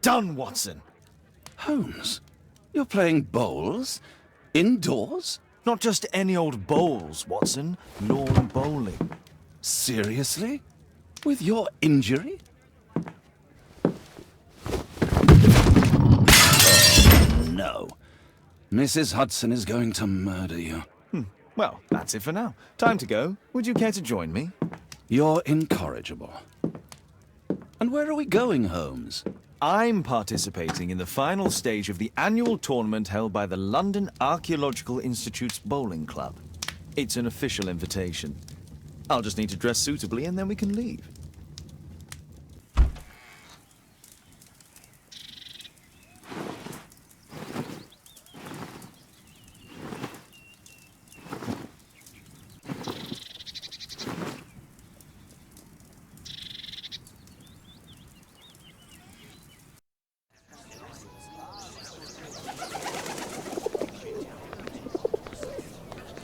done, Watson. Holmes, you're playing bowls? Indoors? Not just any old bowls, Watson. Lawn bowling. Seriously? With your injury? Oh, no. Mrs. Hudson is going to murder you. Well, that's it for now. Time to go. Would you care to join me? You're incorrigible. And where are we going, Holmes? I'm participating in the final stage of the annual tournament held by the London Archaeological Institute's bowling club. It's an official invitation. I'll just need to dress suitably and then we can leave.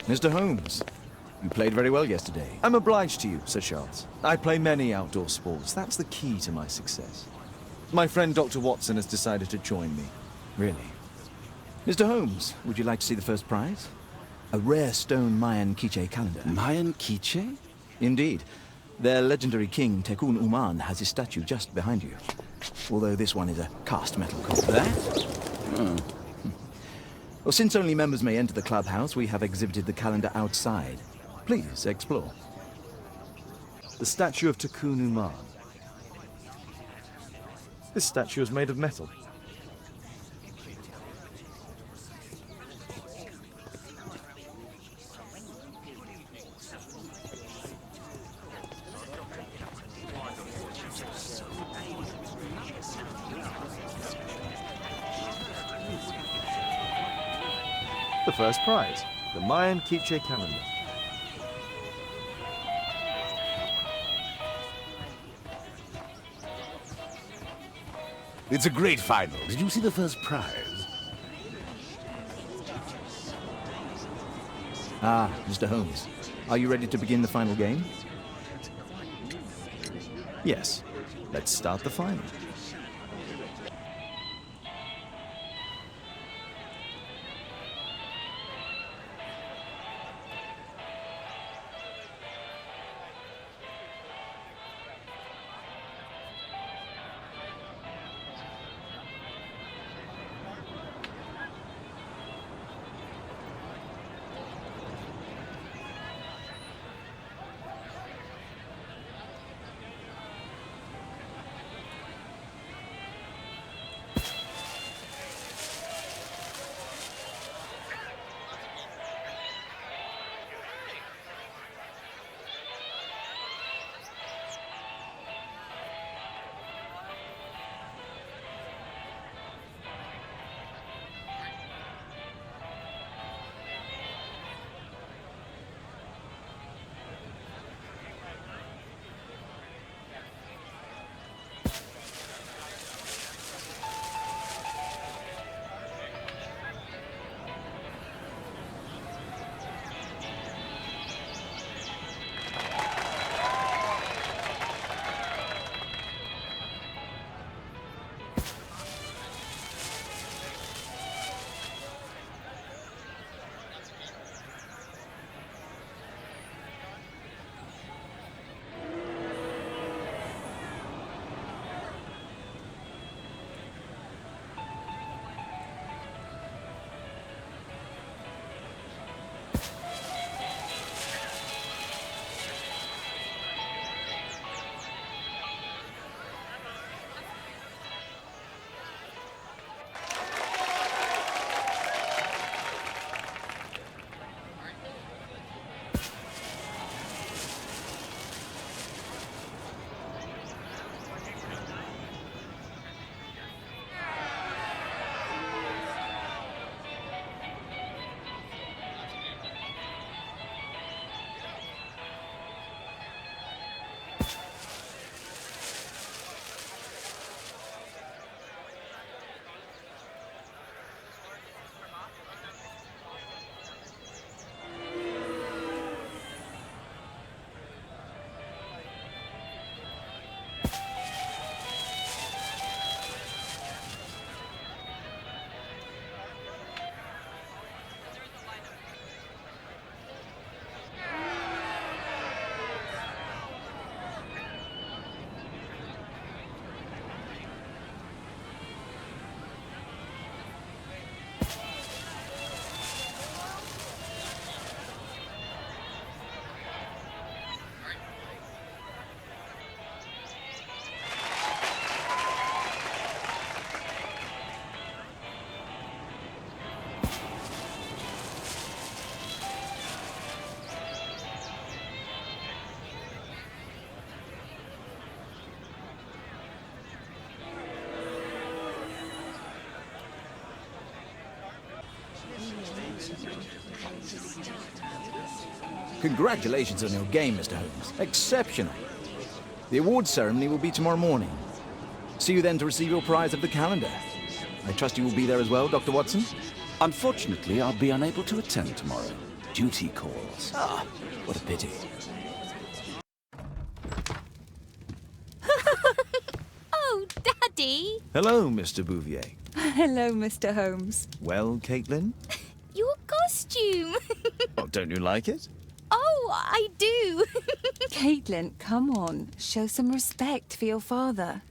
Mr. Holmes, you played very well yesterday. I'm obliged to you, Sir Charles. I play many outdoor sports. That's the key to my success. My friend Dr. Watson has decided to join me. Really? Mr. Holmes, would you like to see the first prize? A rare stone Mayan quiche calendar. Mayan quiche? Indeed. Their legendary king, Tekun Uman, has his statue just behind you. Although this one is a cast metal copy. That? Oh. Well, since only members may enter the clubhouse, we have exhibited the calendar outside. Please, explore. The statue of Tekun Uman. This statue is made of metal. The first prize, the Mayan quiche calendar. It's a great final. Did you see the first prize? Ah, Mr. Holmes. Are you ready to begin the final game? Yes. Let's start the final. Congratulations on your game, Mr. Holmes. Exceptional. The awards ceremony will be tomorrow morning. See you then to receive your prize of the calendar. I trust you will be there as well, Dr. Watson? Unfortunately, I'll be unable to attend tomorrow. Duty calls. Ah, what a pity. Oh, Daddy! Hello, Mr. Bouvier. Hello, Mr. Holmes. Well, Caitlin? Your costume! Oh, don't you like it? Oh, I do! Caitlin, come on. Show some respect for your father.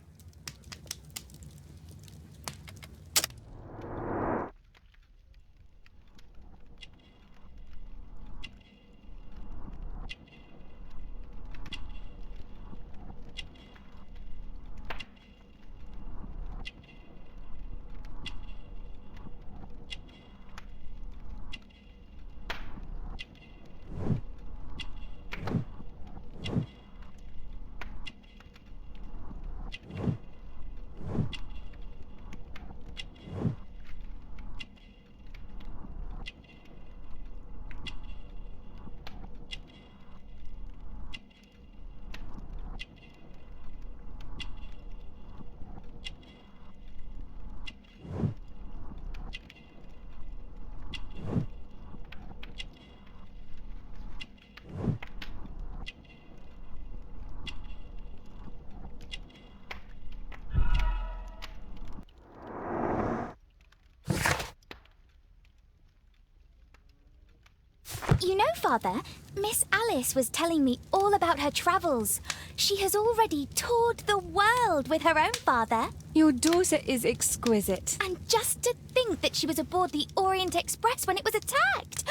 You know, Father, Miss Alice was telling me all about her travels. She has already toured the world with her own father. Your daughter is exquisite. And just to think that she was aboard the Orient Express when it was attacked.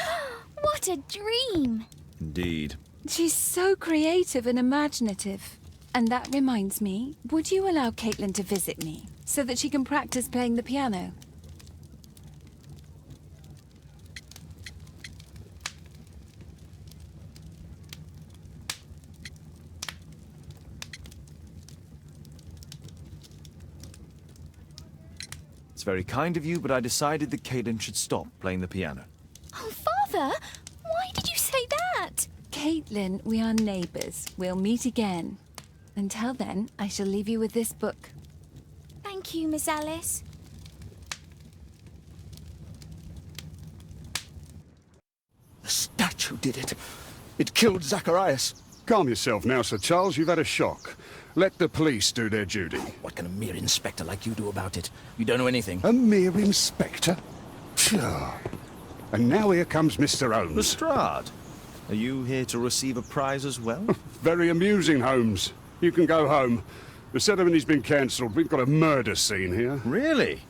What a dream. Indeed. She's so creative and imaginative. And that reminds me, would you allow Caitlin to visit me so that she can practice playing the piano? It's very kind of you, but I decided that Caitlin should stop playing the piano. Oh, Father, why did you say that? Caitlin, we are neighbours. We'll meet again. Until then, I shall leave you with this book. Thank you, Miss Alice. The statue did it. It killed Zacharias. Calm yourself now, Sir Charles. You've had a shock. Let the police do their duty. What can a mere inspector like you do about it? You don't know anything. A mere inspector? Phew. And now here comes Mr. Holmes. Lestrade, are you here to receive a prize as well? Very amusing, Holmes. You can go home. The ceremony's been cancelled. We've got a murder scene here. Really?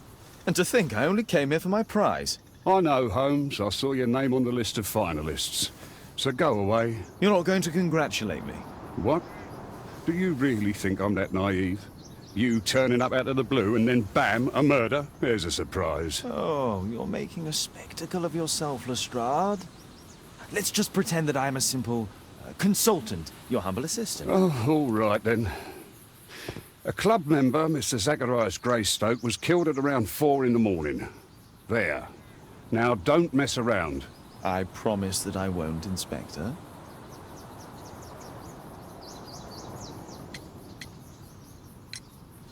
And to think I only came here for my prize. I know, Holmes. I saw your name on the list of finalists. So go away. You're not going to congratulate me? What? Do you really think I'm that naive? You turning up out of the blue and then bam, a murder? There's a surprise. Oh, you're making a spectacle of yourself, Lestrade. Let's just pretend that I'm a simple consultant, your humble assistant. Oh, all right then. A club member, Mr. Zacharias Greystoke, was killed at around 4 in the morning. There. Now don't mess around. I promise that I won't, Inspector.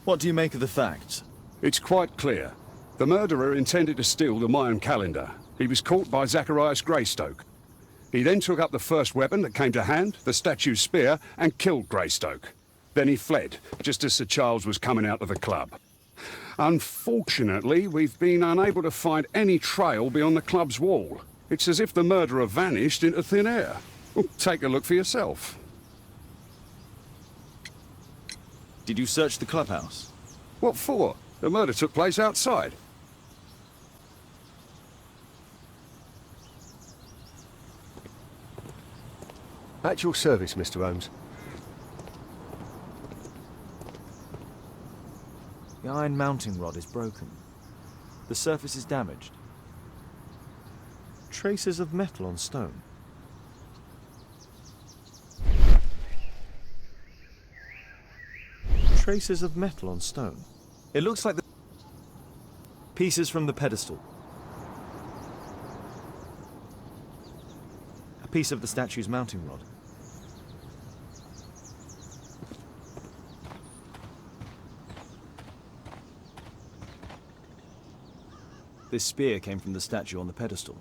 What do you make of the facts? It's quite clear. The murderer intended to steal the Mayan calendar. He was caught by Zacharias Greystoke. He then took up the first weapon that came to hand, the statue's spear, and killed Greystoke. Then he fled, just as Sir Charles was coming out of the club. Unfortunately, we've been unable to find any trail beyond the club's wall. It's as if the murderer vanished into thin air. Well, take a look for yourself. Did you search the clubhouse? What for? The murder took place outside. At your service, Mr. Holmes. The iron mounting rod is broken. The surface is damaged. Traces of metal on stone. Traces of metal on stone. It looks like the pieces from the pedestal. piece of the statue's mounting rod. This spear came from the statue on the pedestal.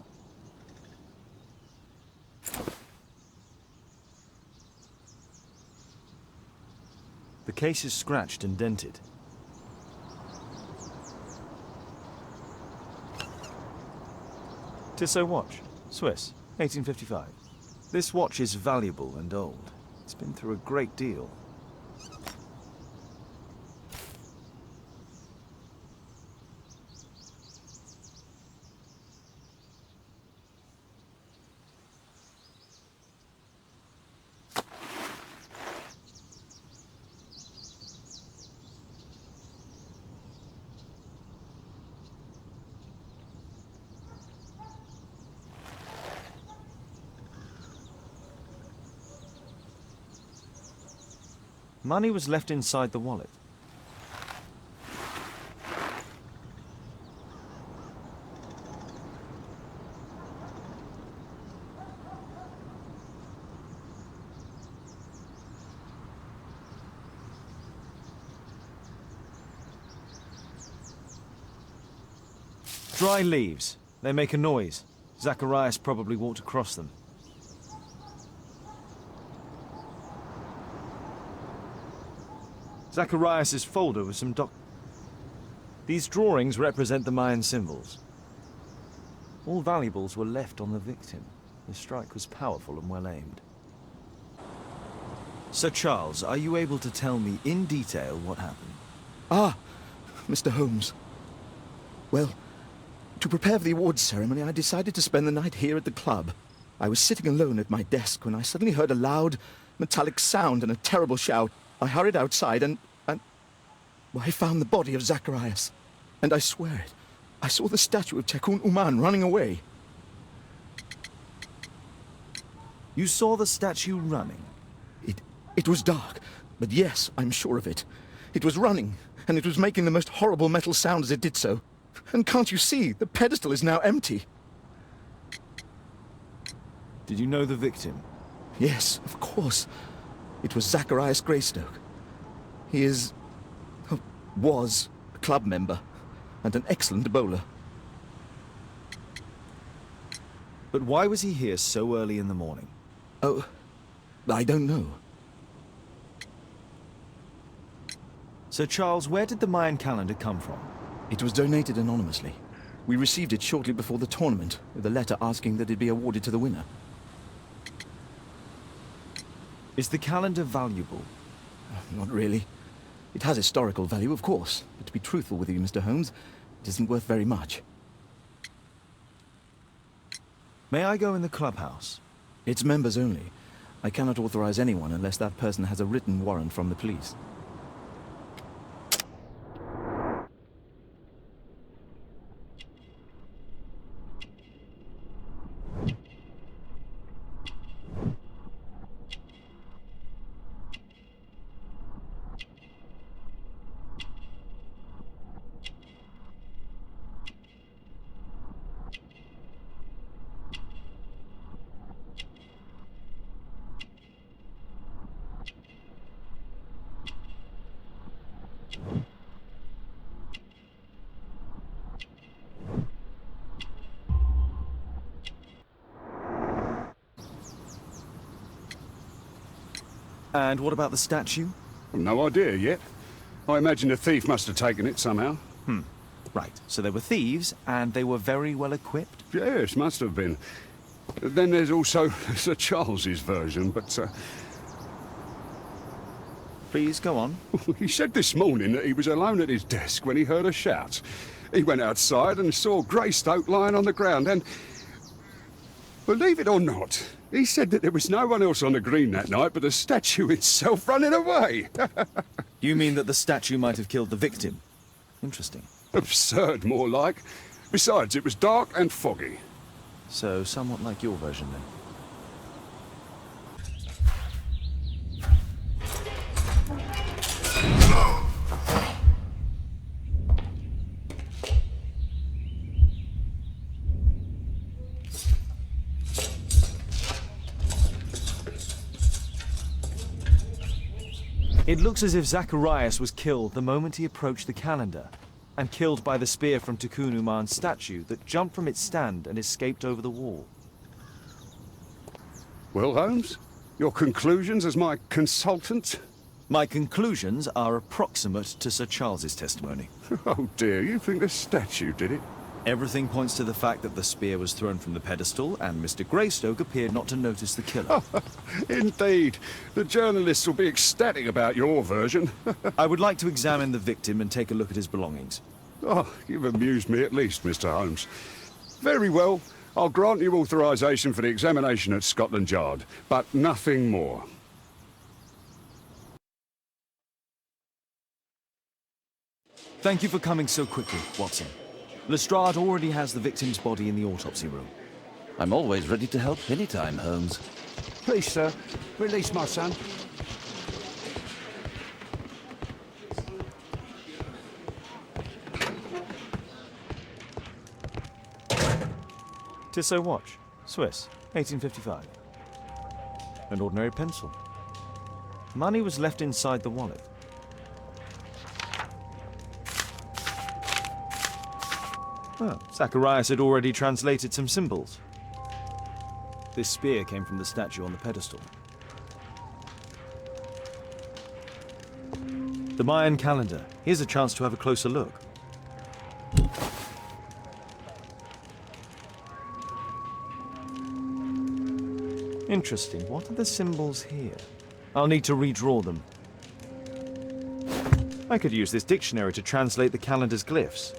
The case is scratched and dented. Tissot watch, Swiss, 1855. This watch is valuable and old. It's been through a great deal. Money was left inside the wallet. Dry leaves. They make a noise. Zacharias probably walked across them. Zacharias' folder with some These drawings represent the Mayan symbols. All valuables were left on the victim. The strike was powerful and well aimed. Sir Charles, are you able to tell me in detail what happened? Ah, Mr. Holmes. Well, to prepare for the awards ceremony, I decided to spend the night here at the club. I was sitting alone at my desk when I suddenly heard a loud, metallic sound and a terrible shout. I hurried outside and well, I found the body of Zacharias. And I swear it, I saw the statue of Tekun Uman running away. You saw the statue running? It was dark, but yes, I'm sure of it. It was running, and it was making the most horrible metal sound as it did so. And can't you see, the pedestal is now empty. Did you know the victim? Yes, of course. It was Zacharias Greystoke. He was a club member, and an excellent bowler. But why was he here so early in the morning? Oh, I don't know. Sir Charles, where did the Mayan calendar come from? It was donated anonymously. We received it shortly before the tournament, with a letter asking that it be awarded to the winner. Is the calendar valuable? Not really. It has historical value, of course, but to be truthful with you, Mr. Holmes, it isn't worth very much. May I go in the clubhouse? It's members only. I cannot authorize anyone unless that person has a written warrant from the police. And what about the statue? No idea yet. I imagine the thief must have taken it somehow. Right, so they were thieves, and they were very well equipped? Yes, must have been. Then there's also Sir Charles's version, but Please, go on. he said this morning that he was alone at his desk when he heard a shout. He went outside and saw Greystoke lying on the ground and, believe it or not, he said that there was no one else on the green that night but the statue itself running away. You mean that the statue might have killed the victim? Interesting. Absurd, more like. Besides, it was dark and foggy. So, somewhat like your version, then. It looks as if Zacharias was killed the moment he approached the calendar, and killed by the spear from Tukunuman's statue that jumped from its stand and escaped over the wall. Well, Holmes, your conclusions as my consultant? My conclusions are approximate to Sir Charles's testimony. Oh dear, you think the statue did it? Everything points to the fact that the spear was thrown from the pedestal, and Mr. Greystoke appeared not to notice the killer. Indeed. The journalists will be ecstatic about your version. I would like to examine the victim and take a look at his belongings. Oh, you've amused me at least, Mr. Holmes. Very well. I'll grant you authorization for the examination at Scotland Yard, but nothing more. Thank you for coming so quickly, Watson. Lestrade already has the victim's body in the autopsy room. I'm always ready to help anytime, Holmes. Please, sir, release my son. Tissot watch, Swiss, 1855. An ordinary pencil. Money was left inside the wallet. Well, Zacharias had already translated some symbols. This spear came from the statue on the pedestal. The Mayan calendar. Here's a chance to have a closer look. Interesting. What are the symbols here? I'll need to redraw them. I could use this dictionary to translate the calendar's glyphs.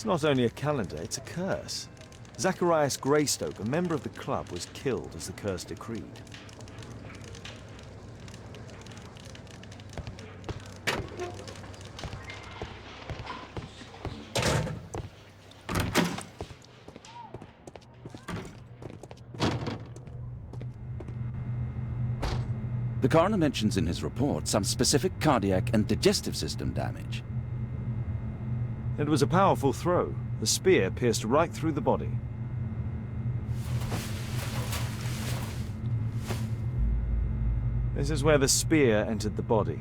It's not only a calendar, it's a curse. Zacharias Greystoke, a member of the club, was killed as the curse decreed. The coroner mentions in his report some specific cardiac and digestive system damage. It was a powerful throw. The spear pierced right through the body. This is where the spear entered the body.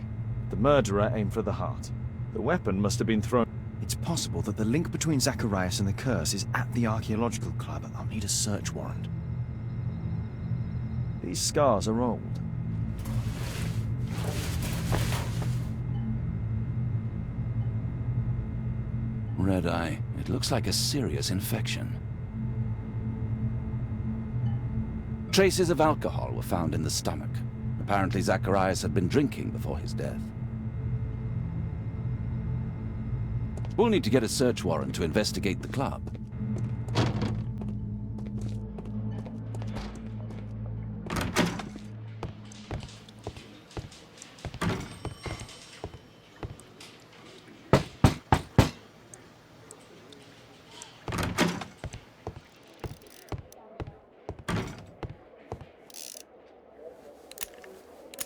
The murderer aimed for the heart. The weapon must have been thrown. It's possible that the link between Zacharias and the curse is at the archaeological club. I'll need a search warrant. These scars are old. Red eye. It looks like a serious infection. Traces of alcohol were found in the stomach. Apparently Zacharias had been drinking before his death. We'll need to get a search warrant to investigate the club.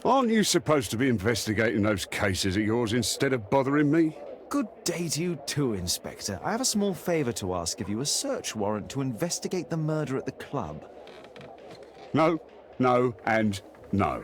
Aren't you supposed to be investigating those cases of yours instead of bothering me? Good day to you too, Inspector. I have a small favor to ask of you, a search warrant to investigate the murder at the club. No, no, and no.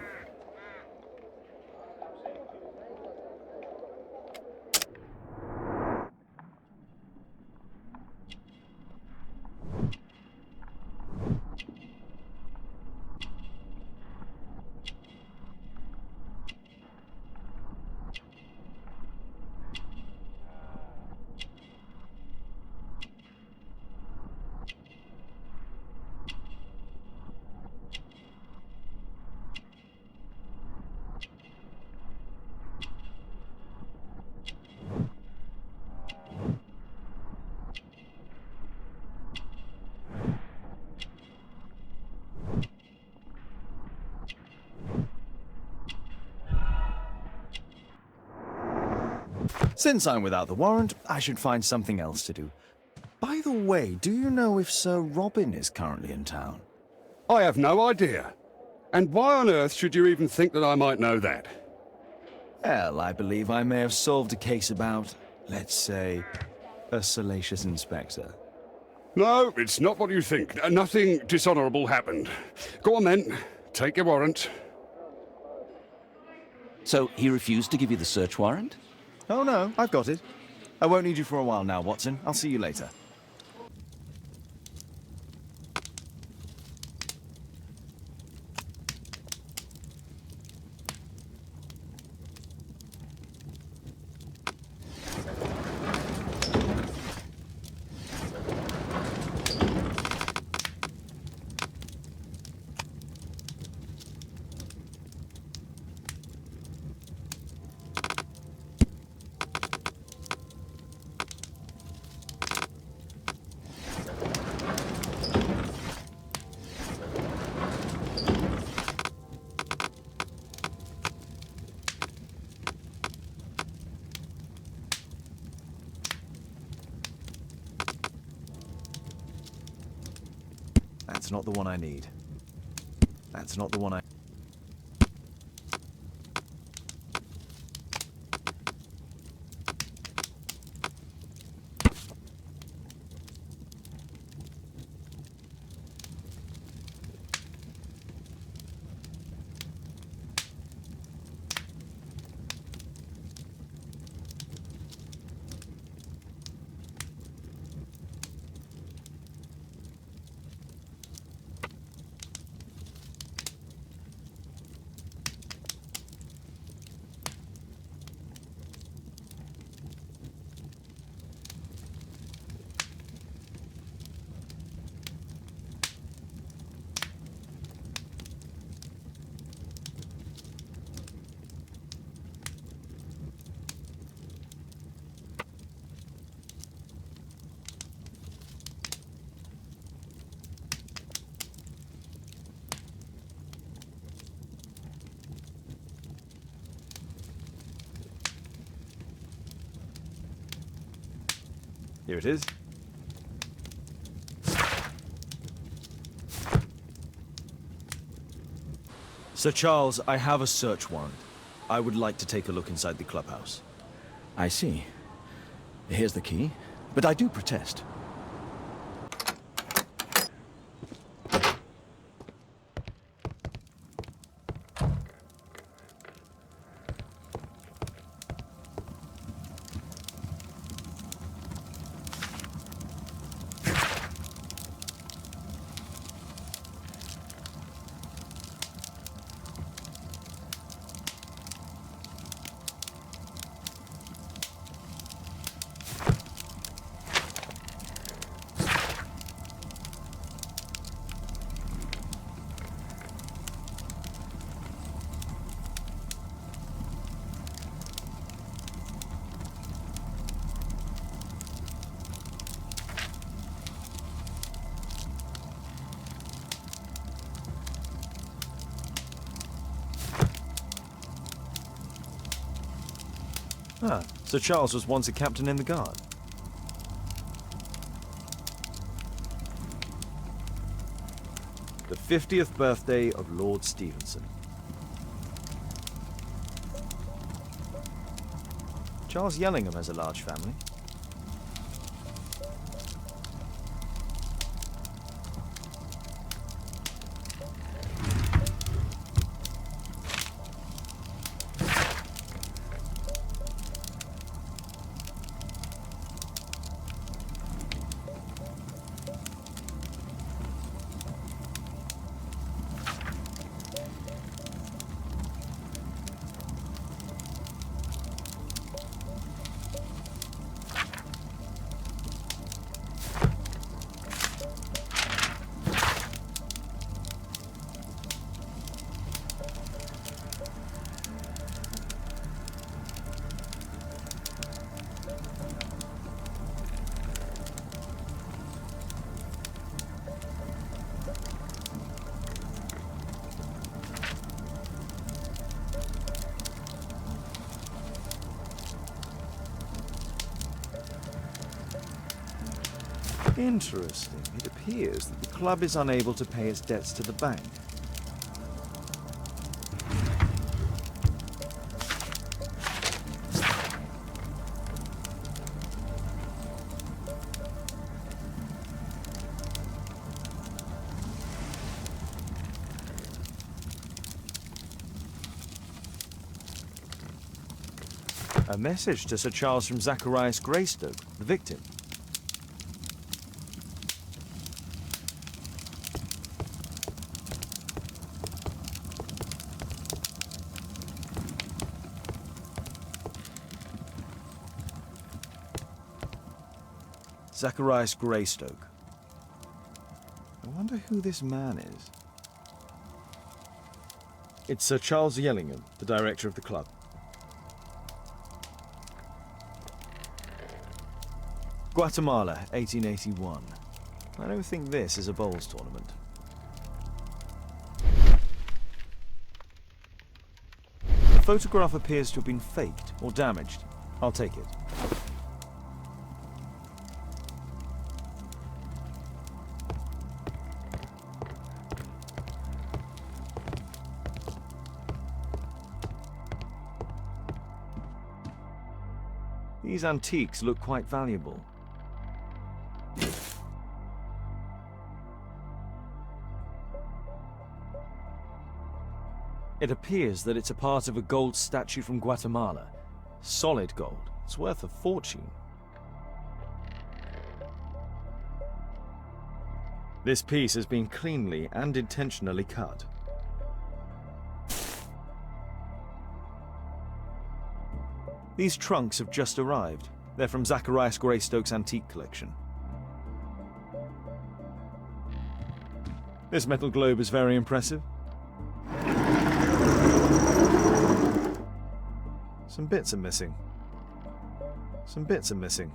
Since I'm without the warrant, I should find something else to do. By the way, do you know if Sir Robin is currently in town? I have no idea. And why on earth should you even think that I might know that? Well, I believe I may have solved a case about, let's say, a salacious inspector. No, it's not what you think. Nothing dishonorable happened. Go on then. Take your warrant. So he refused to give you the search warrant? Oh no, I've got it. I won't need you for a while now, Watson. I'll see you later. That's not the one I need. That's not the one I... Here it is. Sir Charles, I have a search warrant. I would like to take a look inside the clubhouse. I see. Here's the key, but I do protest. Ah, Sir Charles was once a captain in the guard. The 50th birthday of Lord Stevenson. Charles Yellingham has a large family. Interesting. It appears that the club is unable to pay its debts to the bank. A message to Sir Charles from Zacharias Greystoke, the victim. Zacharias Greystoke. I wonder who this man is. It's Sir Charles Yellingham, the director of the club. Guatemala, 1881. I don't think this is a bowls tournament. The photograph appears to have been faked or damaged. I'll take it. These antiques look quite valuable. It appears that it's a part of a gold statue from Guatemala. Solid gold. It's worth a fortune. This piece has been cleanly and intentionally cut. These trunks have just arrived. They're from Zacharias Greystoke's antique collection. This metal globe is very impressive. Some bits are missing. Some bits are missing.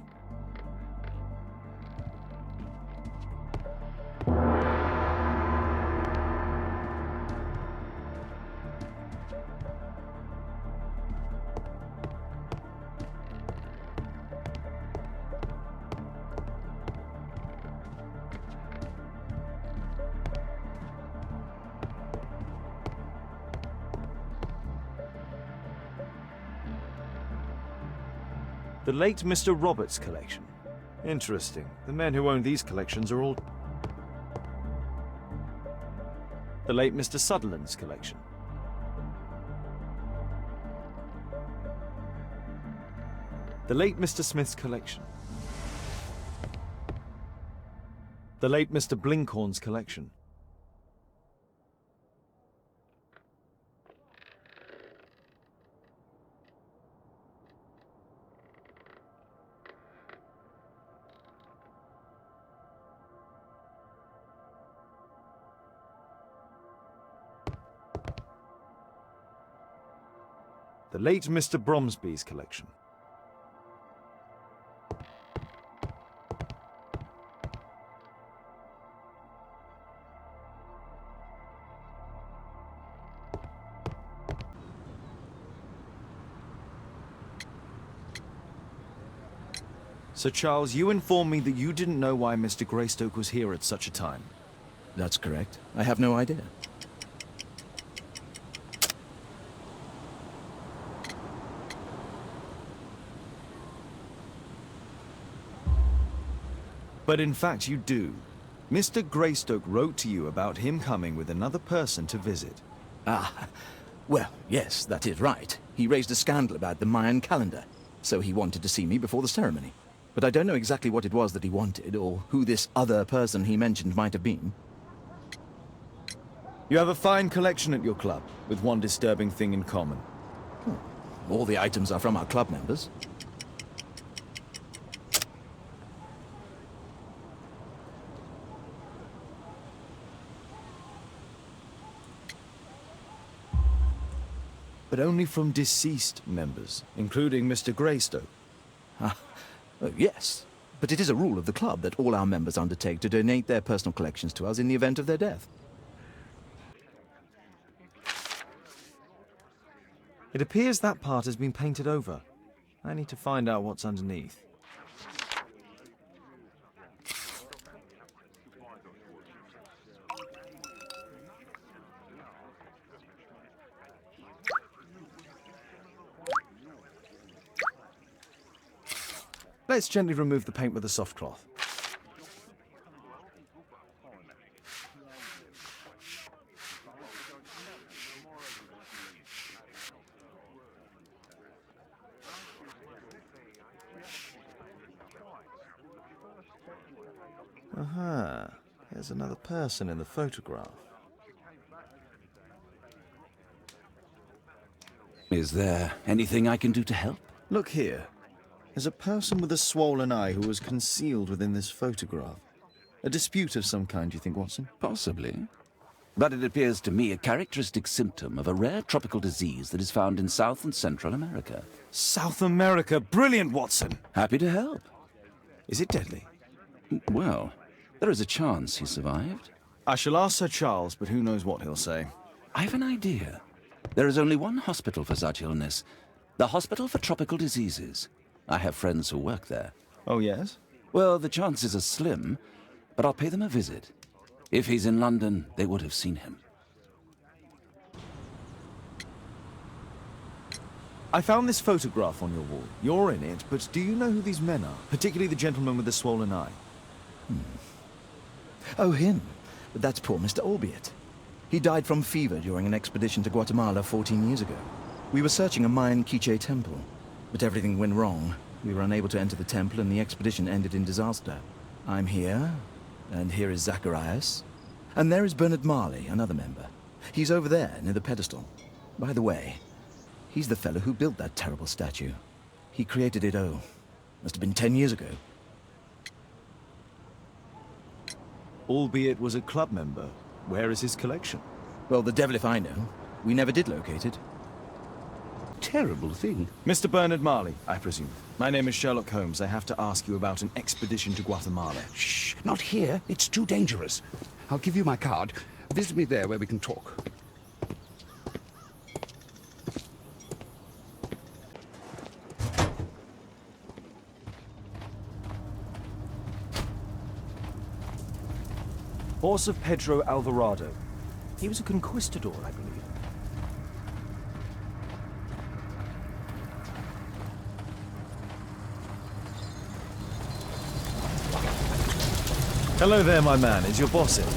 The late Mr. Roberts' collection. Interesting. The men who own these collections are all... The late Mr. Sutherland's collection. The late Mr. Smith's collection. The late Mr. Blinkhorn's collection. The late Mr. Bromsby's collection. Sir Charles, you informed me that you didn't know why Mr. Greystoke was here at such a time. That's correct. I have no idea. But in fact you do. Mr. Greystoke wrote to you about him coming with another person to visit. Ah, well, yes, that is right. He raised a scandal about the Mayan calendar, so he wanted to see me before the ceremony. But I don't know exactly what it was that he wanted, or who this other person he mentioned might have been. You have a fine collection at your club, with one disturbing thing in common. All the items are from our club members. But only from deceased members, including Mr. Greystoke. Yes, but it is a rule of the club that all our members undertake to donate their personal collections to us in the event of their death. It appears that part has been painted over. I need to find out what's underneath. Let's gently remove the paint with a soft cloth. Aha, there's another person in the photograph. Is there anything I can do to help? Look here. There's a person with a swollen eye who was concealed within this photograph. A dispute of some kind, you think, Watson? Possibly. But it appears to me a characteristic symptom of a rare tropical disease that is found in South and Central America. South America! Brilliant, Watson! Happy to help. Is it deadly? Well, there is a chance he survived. I shall ask Sir Charles, but who knows what he'll say. I have an idea. There is only one hospital for such illness. The Hospital for Tropical Diseases. I have friends who work there. Oh, yes? Well, the chances are slim, but I'll pay them a visit. If he's in London, they would have seen him. I found this photograph on your wall. You're in it, but do you know who these men are? Particularly the gentleman with the swollen eye. Oh, him. But that's poor Mr. Albeit. He died from fever during an expedition to Guatemala 14 years ago. We were searching a Mayan Quiche temple, but everything went wrong. We were unable to enter the temple and the expedition ended in disaster. I'm here, and here is Zacharias. And there is Bernard Marley, another member. He's over there, near the pedestal. By the way, he's the fellow who built that terrible statue. He created it, must have been 10 years ago. Albeit was a club member. Where is his collection? Well, the devil if I know. We never did locate it. Terrible thing. Mr. Bernard Marley, I presume. My name is Sherlock Holmes. I have to ask you about an expedition to Guatemala. Shh, not here. It's too dangerous. I'll give you my card. Visit me there where we can talk. Horse of Pedro Alvarado. He was a conquistador, I believe. Hello there, my man. Is your boss in?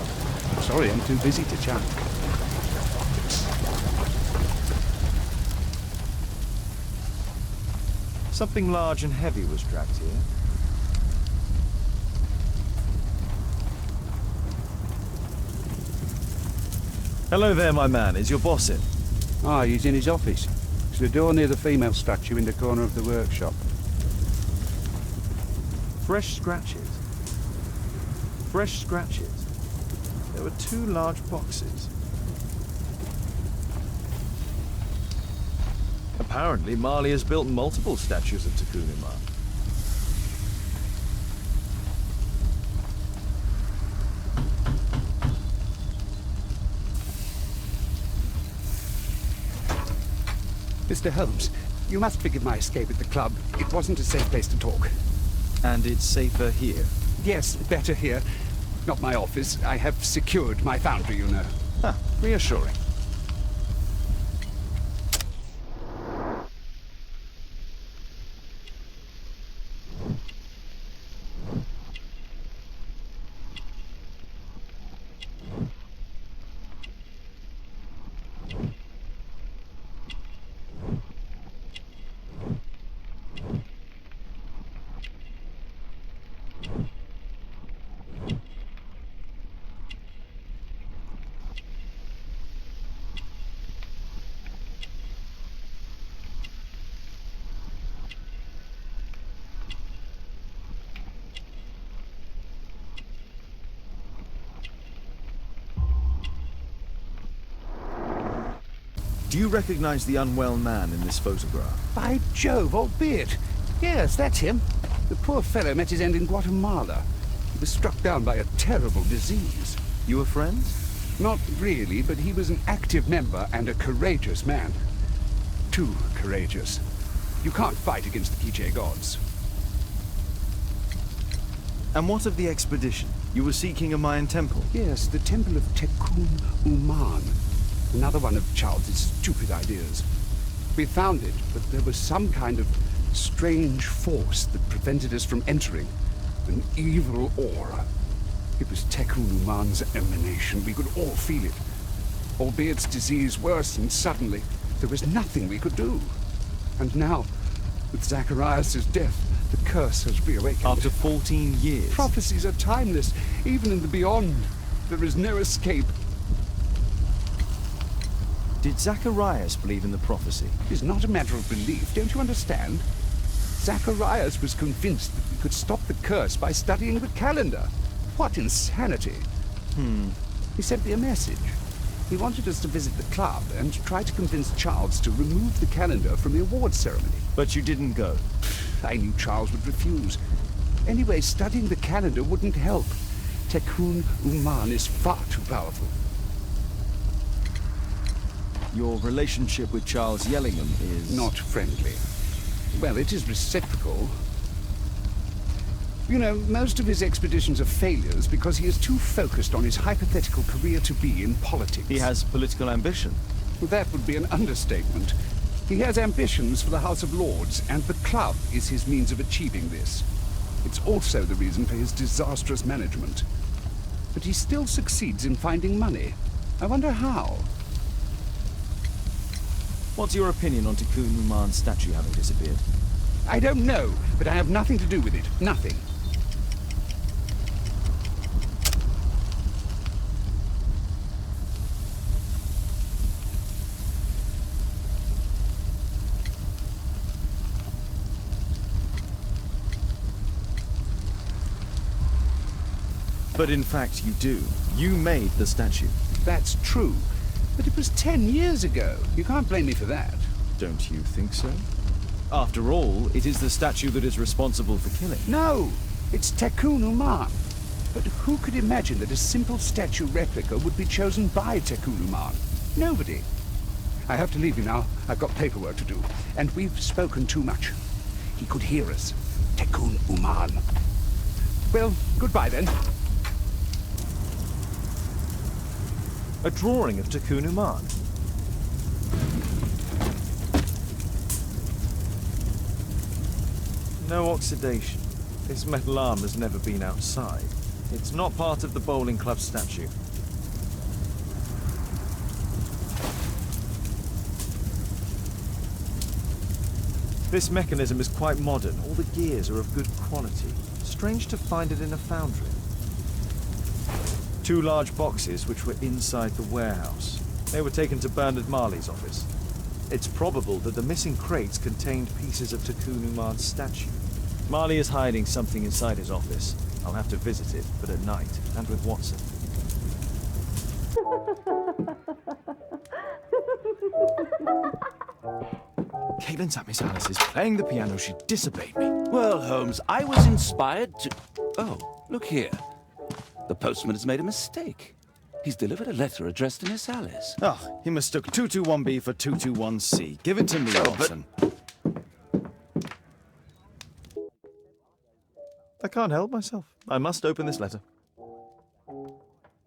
Sorry, I'm too busy to chat. Something large and heavy was dragged here. Hello there, my man. Is your boss in? Ah, he's in his office. It's the door near the female statue in the corner of the workshop. Fresh scratches. Fresh scratches. There were 2 large boxes. Apparently, Marley has built multiple statues of Takunuma. Mr. Holmes, you must forgive my escape at the club. It wasn't a safe place to talk. And it's safer here. Yes, better here. Not my office. I have secured my foundry, you know. Huh, reassuring. Do you recognize the unwell man in this photograph? By Jove, albeit. Yes, that's him. The poor fellow met his end in Guatemala. He was struck down by a terrible disease. You were friends? Not really, but he was an active member and a courageous man. Too courageous. You can't fight against the Quiche gods. And what of the expedition? You were seeking a Mayan temple? Yes, the temple of Tekun Uman. Another one of Charles's stupid ideas. We found it, but there was some kind of strange force that prevented us from entering. An evil aura. It was Tekun Uman's emanation. We could all feel it. Albeit its disease worsened suddenly, there was nothing we could do. And now, with Zacharias' death, the curse has reawakened. After 14 years? Prophecies are timeless, even in the beyond. There is no escape. Did Zacharias believe in the prophecy? It is not a matter of belief, don't you understand? Zacharias was convinced that we could stop the curse by studying the calendar. What insanity! He sent me a message. He wanted us to visit the club and try to convince Charles to remove the calendar from the awards ceremony. But you didn't go? I knew Charles would refuse. Anyway, studying the calendar wouldn't help. Tekun Uman is far too powerful. Your relationship with Charles Yellingham is... Not friendly. Well, it is reciprocal. You know, most of his expeditions are failures because he is too focused on his hypothetical career to be in politics. He has political ambition. That would be an understatement. He has ambitions for the House of Lords, and the club is his means of achieving this. It's also the reason for his disastrous management. But he still succeeds in finding money. I wonder how. What's your opinion on Tekun Uman's statue having disappeared? I don't know, but I have nothing to do with it. Nothing. But in fact you do. You made the statue. That's true. But it was 10 years ago. You can't blame me for that. Don't you think so? After all, it is the statue that is responsible for killing. No! It's Tekun Uman. But who could imagine that a simple statue replica would be chosen by Tekun Uman? Nobody. I have to leave you now. I've got paperwork to do. And we've spoken too much. He could hear us. Tekun Uman. Well, goodbye then. A drawing of Tekun Uman. No oxidation. This metal arm has never been outside. It's not part of the bowling club statue. This mechanism is quite modern. All the gears are of good quality. Strange to find it in a foundry. 2 large boxes which were inside the warehouse. They were taken to Bernard Marley's office. It's probable that the missing crates contained pieces of Takun Umar's statue. Marley is hiding something inside his office. I'll have to visit it, but at night, and with Watson. Caitlin sat Miss Alice's playing the piano. She disobeyed me. Well, Holmes, I was inspired to... Oh, look here. The postman has made a mistake. He's delivered a letter addressed to Miss Alice. Oh, he mistook 221B for 221C. Give it to me, Watson. I can't help myself. I must open this letter.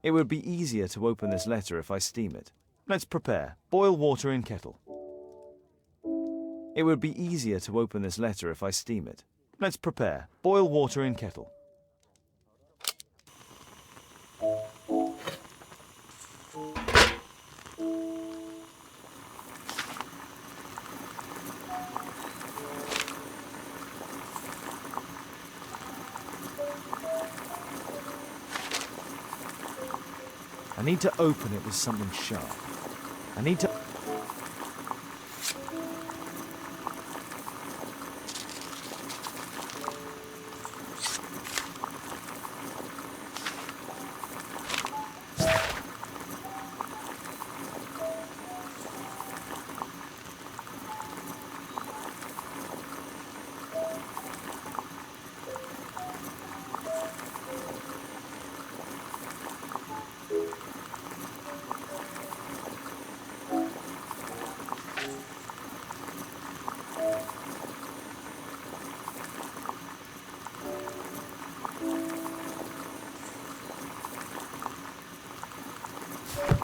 It would be easier to open this letter if I steam it. Let's prepare. Boil water in kettle. It would be easier to open this letter if I steam it. Let's prepare. Boil water in kettle. I need to open it with something sharp. I need to...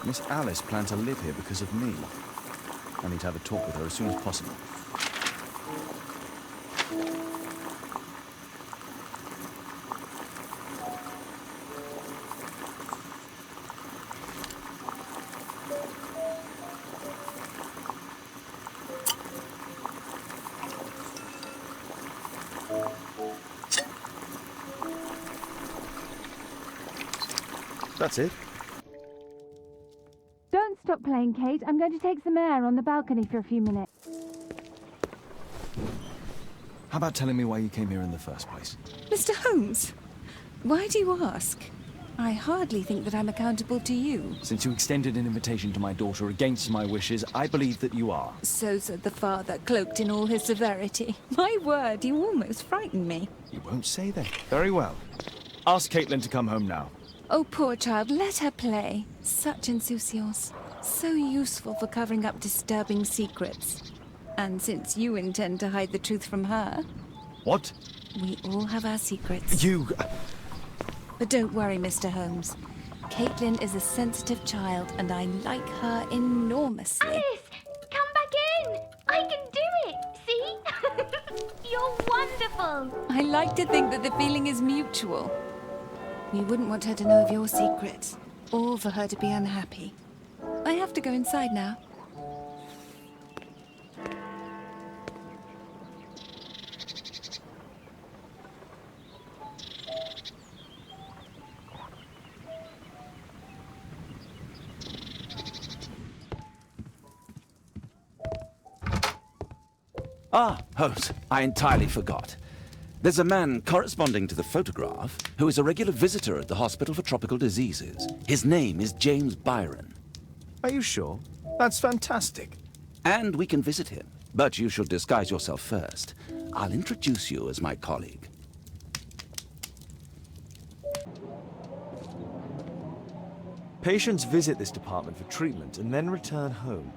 Miss Alice planned to live here because of me. I need to have a talk with her as soon as possible. That's it. Don't stop playing, Kate. I'm going to take some air on the balcony for a few minutes. How about telling me why you came here in the first place? Mr. Holmes, why do you ask? I hardly think that I'm accountable to you. Since you extended an invitation to my daughter against my wishes, I believe that you are. So said the father, cloaked in all his severity. My word, you almost frightened me. You won't say that. Very well. Ask Caitlin to come home now. Oh, poor child, let her play. Such insouciance. So useful for covering up disturbing secrets. And since you intend to hide the truth from her... What? We all have our secrets. You... But don't worry, Mr. Holmes. Caitlin is a sensitive child, and I like her enormously. Alice, come back in. I can do it. See? You're wonderful. I like to think that the feeling is mutual. We wouldn't want her to know of your secrets, or for her to be unhappy. I have to go inside now. Ah, Holmes, I entirely forgot. There's a man corresponding to the photograph who is a regular visitor at the Hospital for Tropical Diseases. His name is James Byron. Are you sure? That's fantastic. And we can visit him, but you should disguise yourself first. I'll introduce you as my colleague. Patients visit this department for treatment and then return home.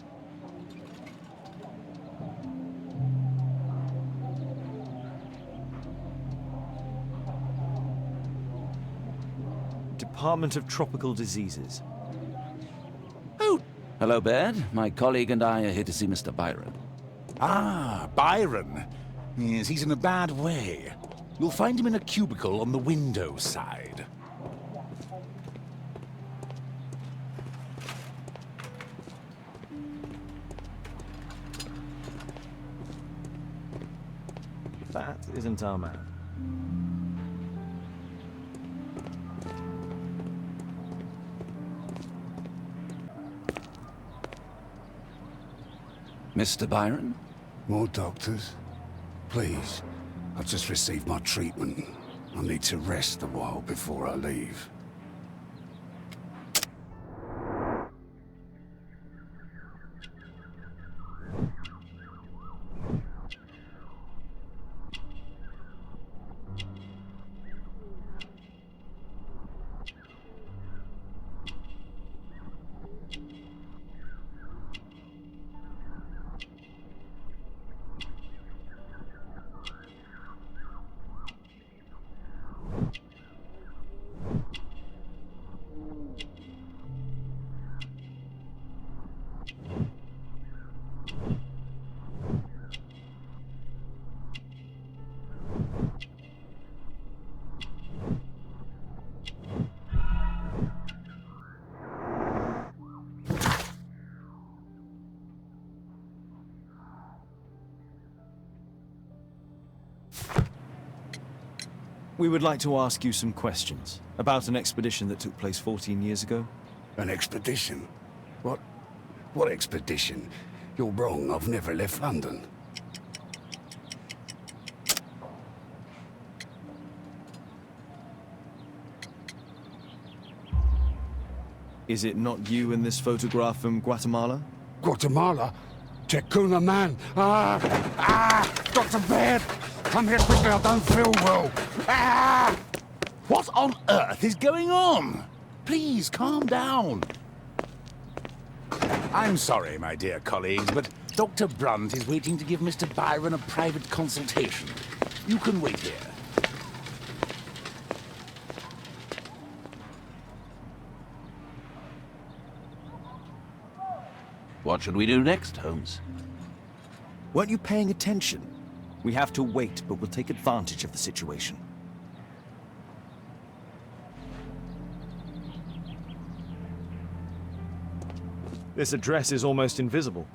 Department of Tropical Diseases. Oh, hello, Baird. My colleague and I are here to see Mr. Byron. Ah, Byron. Yes, he's in a bad way. You'll find him in a cubicle on the window side. That isn't our man. Mr. Byron? More doctors? Please. I've just received my treatment. I need to rest a while before I leave. We would like to ask you some questions about an expedition that took place 14 years ago. An expedition? What expedition? You're wrong, I've never left London. Is it not you in this photograph from Guatemala? Guatemala? Tecuna man! Dr. Baird! Come here quickly, I don't feel well! What on earth is going on? Please, calm down. I'm sorry, my dear colleagues, but Dr. Brunt is waiting to give Mr. Byron a private consultation. You can wait here. What should we do next, Holmes? Weren't you paying attention? We have to wait, but we'll take advantage of the situation. This address is almost invisible.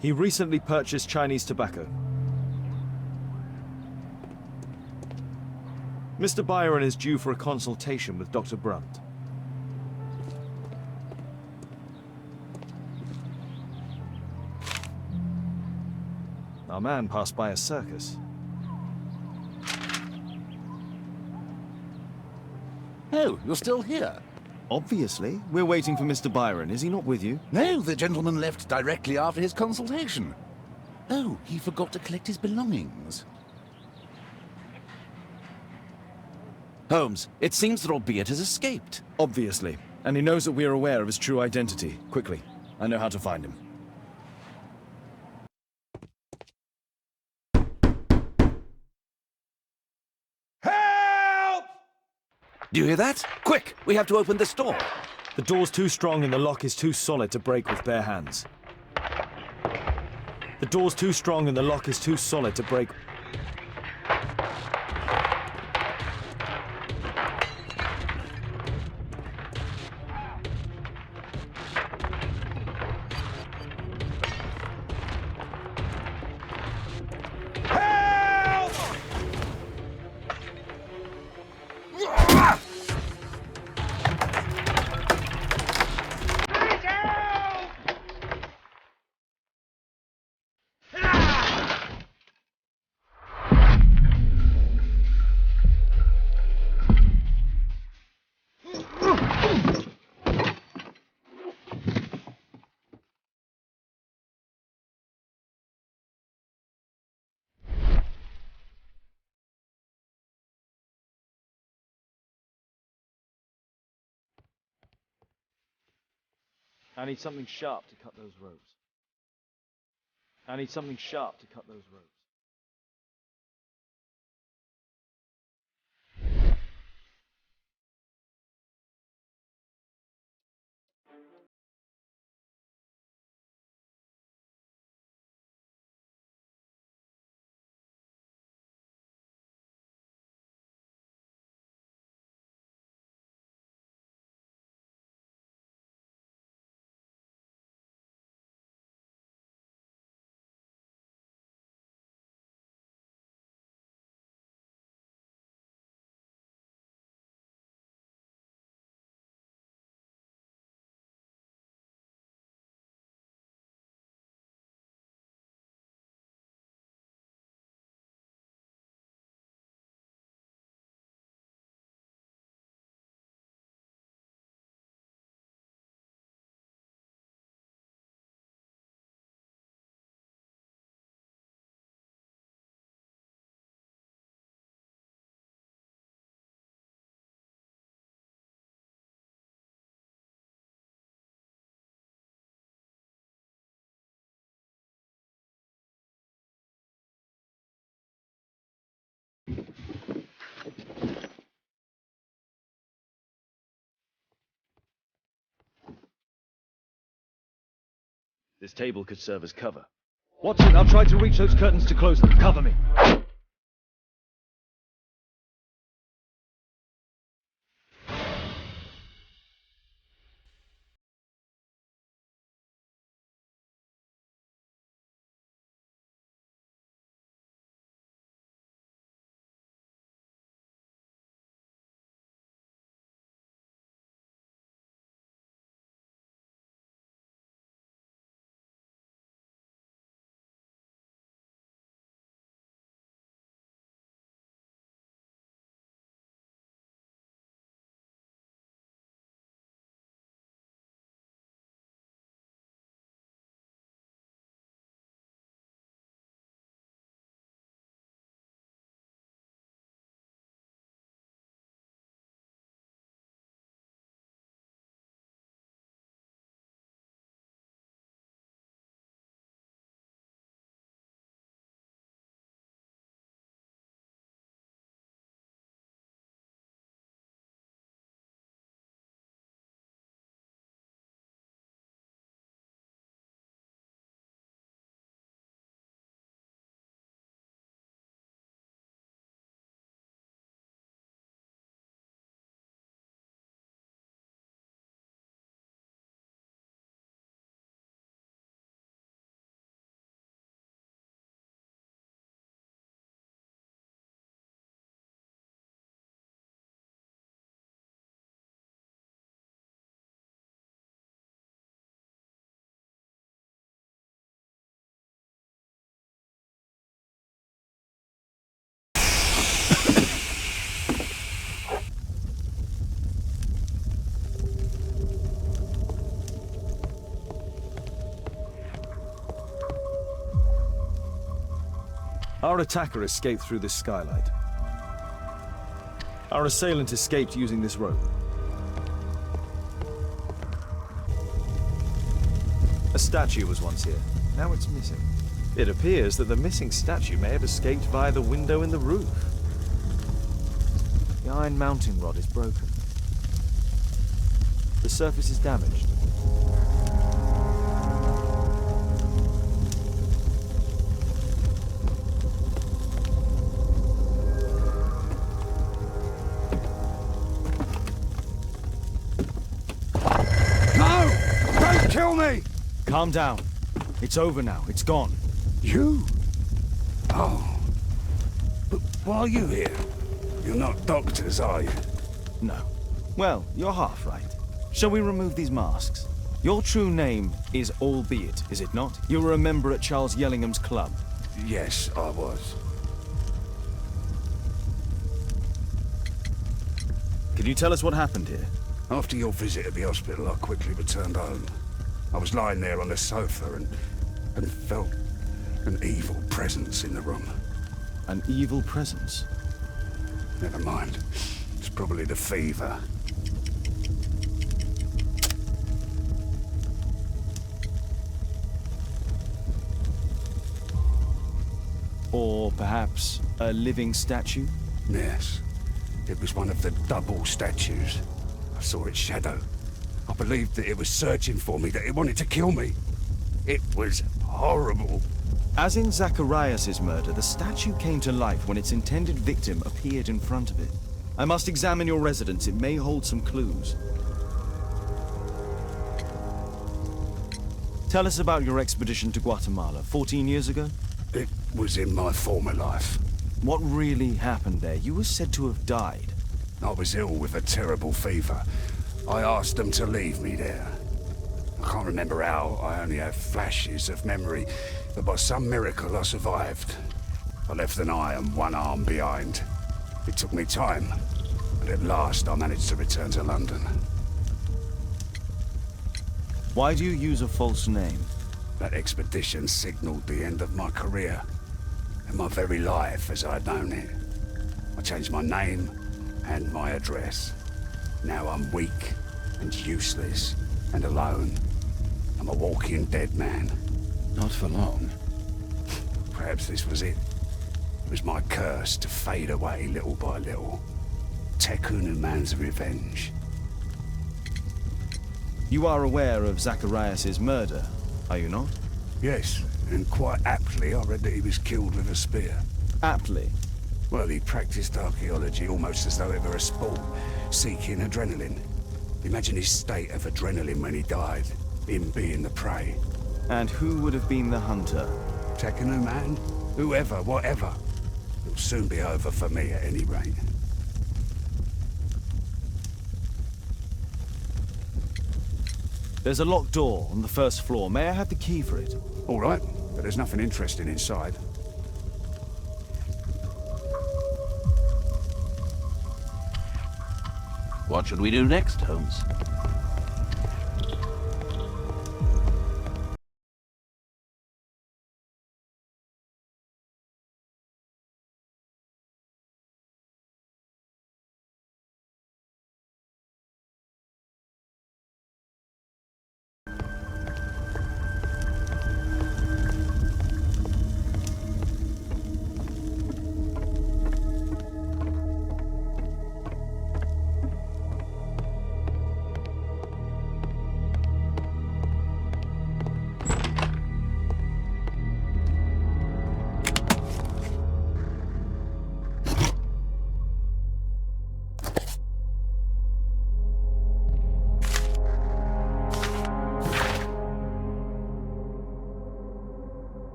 He recently purchased Chinese tobacco. Mr. Byron is due for a consultation with Dr. Brunt. Our man passed by a circus. Oh, you're still here? Obviously. We're waiting for Mr. Byron. Is he not with you? No, the gentleman left directly after his consultation. Oh, he forgot to collect his belongings. Holmes, it seems that albeit has escaped. Obviously. And he knows that we are aware of his true identity. Quickly. I know how to find him. Do you hear that? Quick! We have to open this door. The door's too strong and the lock is too solid to break with bare hands. The door's too strong and the lock is too solid to break. I need something sharp to cut those ropes. I need something sharp to cut those ropes. This table could serve as cover. Watson, I'll try to reach those curtains to close them. Cover me. Our attacker escaped through this skylight. Our assailant escaped using this rope. A statue was once here. Now it's missing. It appears that the missing statue may have escaped via the window in the roof. The iron mounting rod is broken. The surface is damaged. Kill me! Calm down. It's over now. It's gone. You? Oh. But why are you here? You're not doctors, are you? No. Well, you're half right. Shall we remove these masks? Your true name is Albeit, is it not? You were a member at Charles Yellingham's club. Yes, I was. Can you tell us what happened here? After your visit at the hospital, I quickly returned home. I was lying there on the sofa and felt an evil presence in the room. An evil presence? Never mind. It's probably the fever. Or perhaps a living statue? Yes. It was one of the double statues. I saw its shadow. I believed that it was searching for me, that it wanted to kill me. It was horrible. As in Zacharias' murder, the statue came to life when its intended victim appeared in front of it. I must examine your residence. It may hold some clues. Tell us about your expedition to Guatemala 14 years ago? It was in my former life. What really happened there? You were said to have died. I was ill with a terrible fever. I asked them to leave me there. I can't remember how. I only have flashes of memory. But by some miracle, I survived. I left an eye and one arm behind. It took me time. But at last, I managed to return to London. Why do you use a false name? That expedition signaled the end of my career. And my very life as I'd known it. I changed my name and my address. Now I'm weak and useless and alone. I'm a walking dead man. Not for long. Perhaps this was it. It was my curse to fade away little by little. Tekunu man's revenge. You are aware of Zacharias' murder? are you not? Yes, and quite aptly I read that he was killed with a spear. Aptly. Well, he practiced archaeology almost as though it were a sport, seeking adrenaline. Imagine his state of adrenaline when he died, him being the prey. And who would have been the hunter? Taking a man? Whoever, whatever. It'll soon be over for me at any rate. There's a locked door on the first floor. May I have the key for it? All right, but there's nothing interesting inside. What should we do next, Holmes?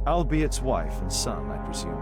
Albiert's wife and son, I presume.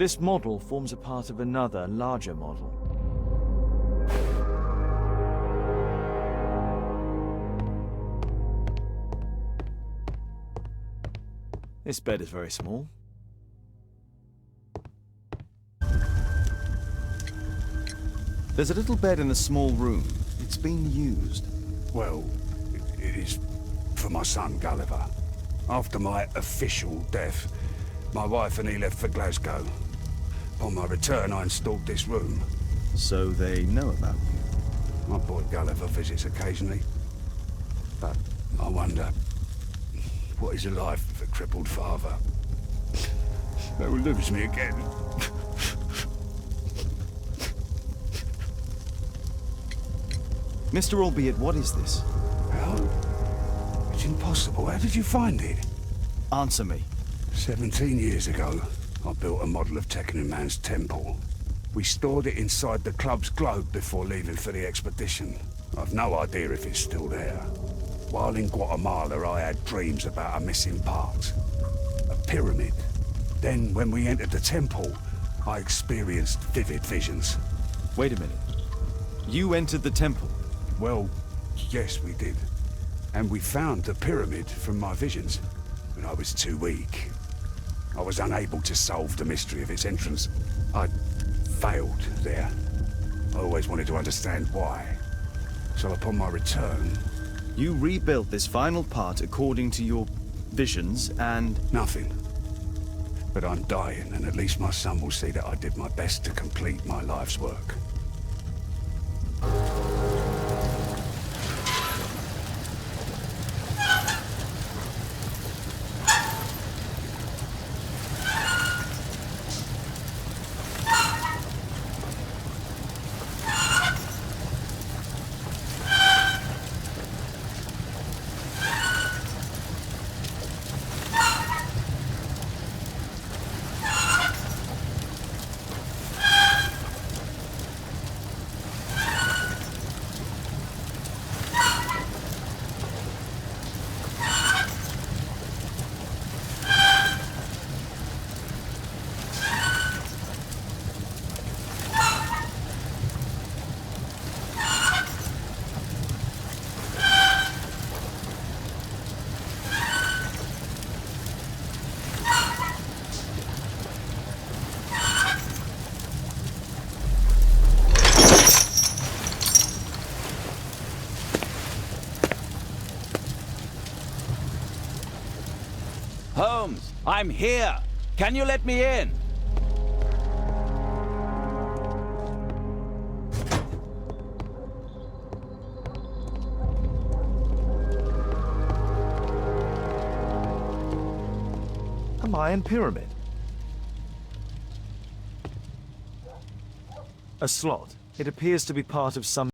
This model forms a part of another, larger model. This bed is very small. There's a little bed in the small room. It's been used. Well, it is for my son, Gulliver. After my official death, my wife and he left for Glasgow. On my return, I installed this room. So they know about you? My boy Gulliver visits occasionally. But I wonder, what is a life with a crippled father? They will lose me again. Mr. Albeit, what is this? Well, it's impossible. How did you find it? Answer me. 17 years ago, I built a model of Tekkening Man's temple. We stored it inside the club's globe before leaving for the expedition. I've no idea if it's still there. While in Guatemala, I had dreams about a missing part. A pyramid. Then, when we entered the temple, I experienced vivid visions. Wait a minute. You entered the temple? Well, yes, we did. And we found the pyramid from my visions. But I was too weak. I was unable to solve the mystery of its entrance. I failed there. I always wanted to understand why. So upon my return... You rebuilt this final part according to your visions and... Nothing. But I'm dying, and at least my son will see that I did my best to complete my life's work. Holmes, I'm here. Can you let me in? A Mayan pyramid. A slot. It appears to be part of some...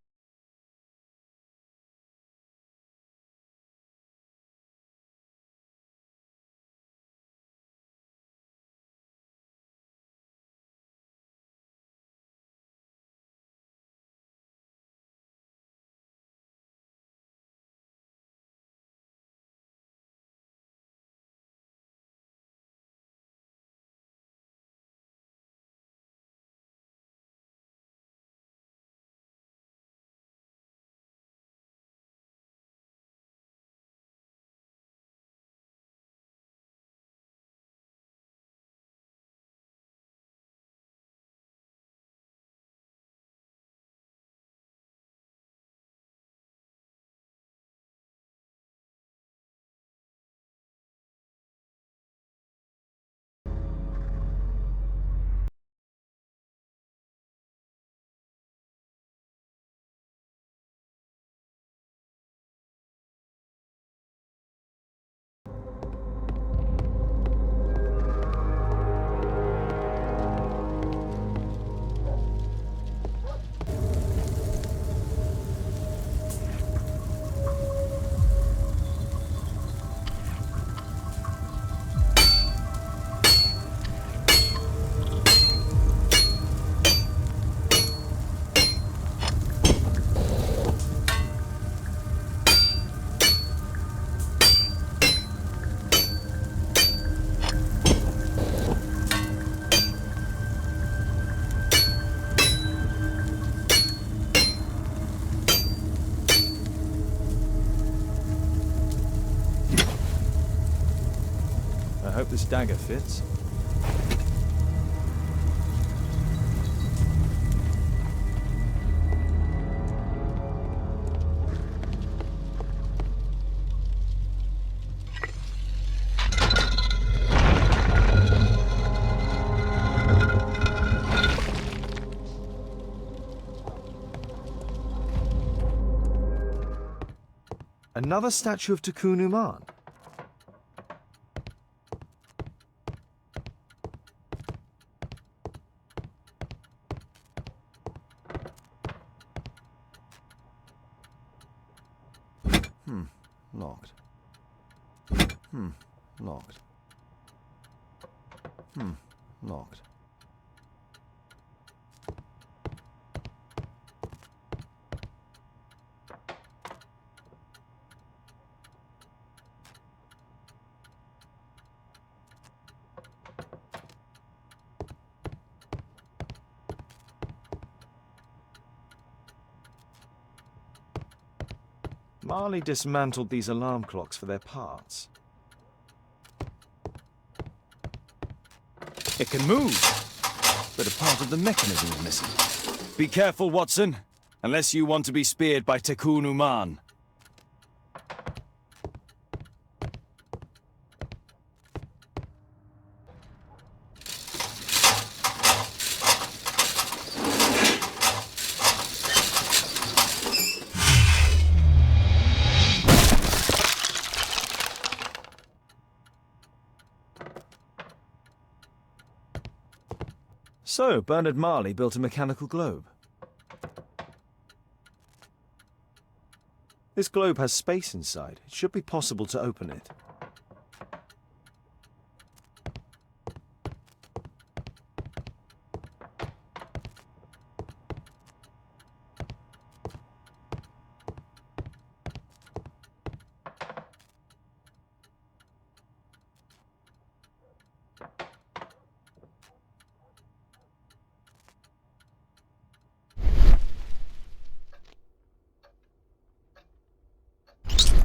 I hope this dagger fits. Another statue of Tikkun Uman. Locked. Locked. Locked. Marley dismantled these alarm clocks for their parts. It can move, but a part of the mechanism is missing. Be careful, Watson, unless you want to be speared by Tekun Uman. So, Bernard Marley built a mechanical globe. This globe has space inside. It should be possible to open it.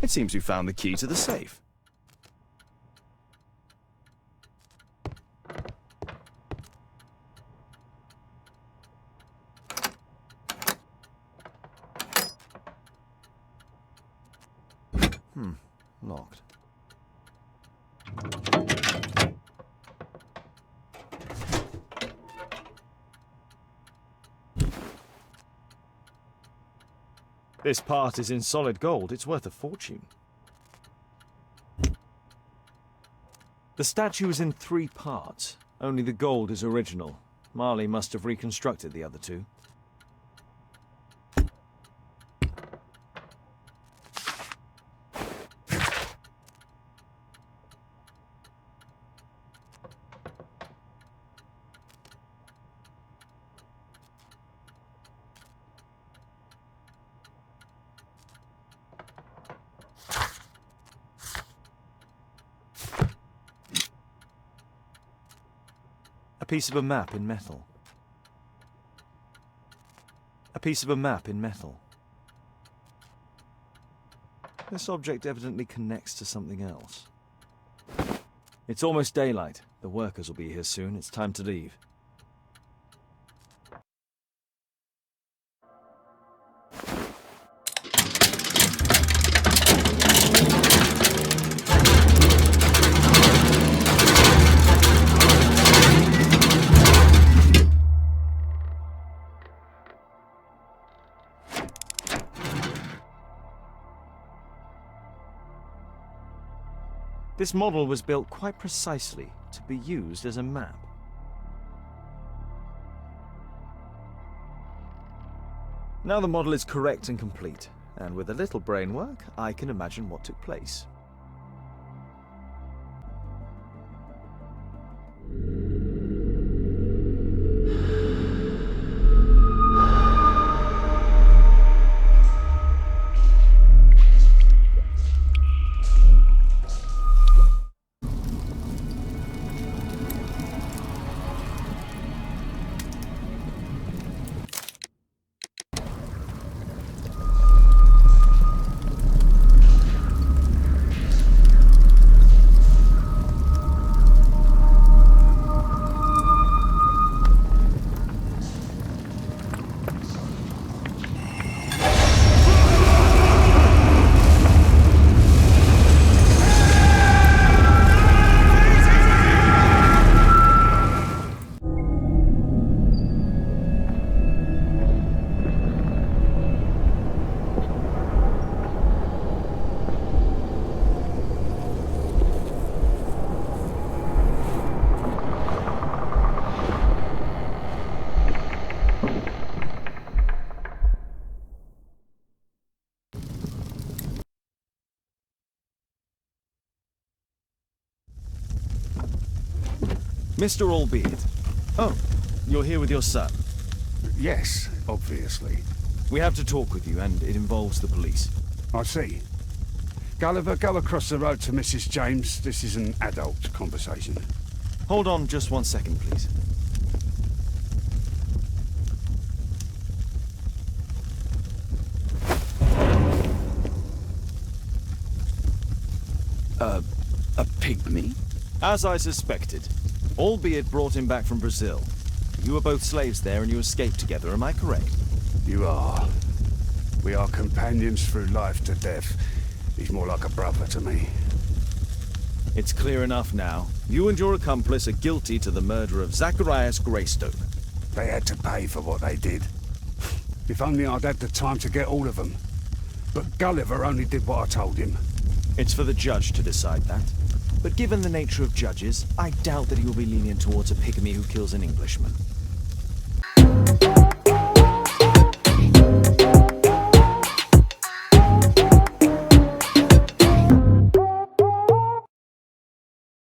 It seems you found the key to the safe. Locked. This part is in solid gold. It's worth a fortune. The statue is in 3 parts. Only the gold is original. Marley must have reconstructed the other 2. A piece of a map in metal. A piece of a map in metal. This object evidently connects to something else. It's almost daylight. The workers will be here soon. It's time to leave. This model was built quite precisely to be used as a map. Now the model is correct and complete, and with a little brain work, I can imagine what took place. Mr. Albeit. Oh, you're here with your son. Yes, obviously. We have to talk with you, and it involves the police. I see. Gulliver, go across the road to Mrs. James. This is an adult conversation. Hold on just 1 second, please. A pygmy? As I suspected. Albeit brought him back from Brazil. You were both slaves there and you escaped together, am I correct? You are. We are companions through life to death. He's more like a brother to me. It's clear enough now. You and your accomplice are guilty to the murder of Zacharias Greystoke. They had to pay for what they did. If only I'd had the time to get all of them. But Gulliver only did what I told him. It's for the judge to decide that. But given the nature of judges, I doubt that he will be lenient towards a pygmy who kills an Englishman.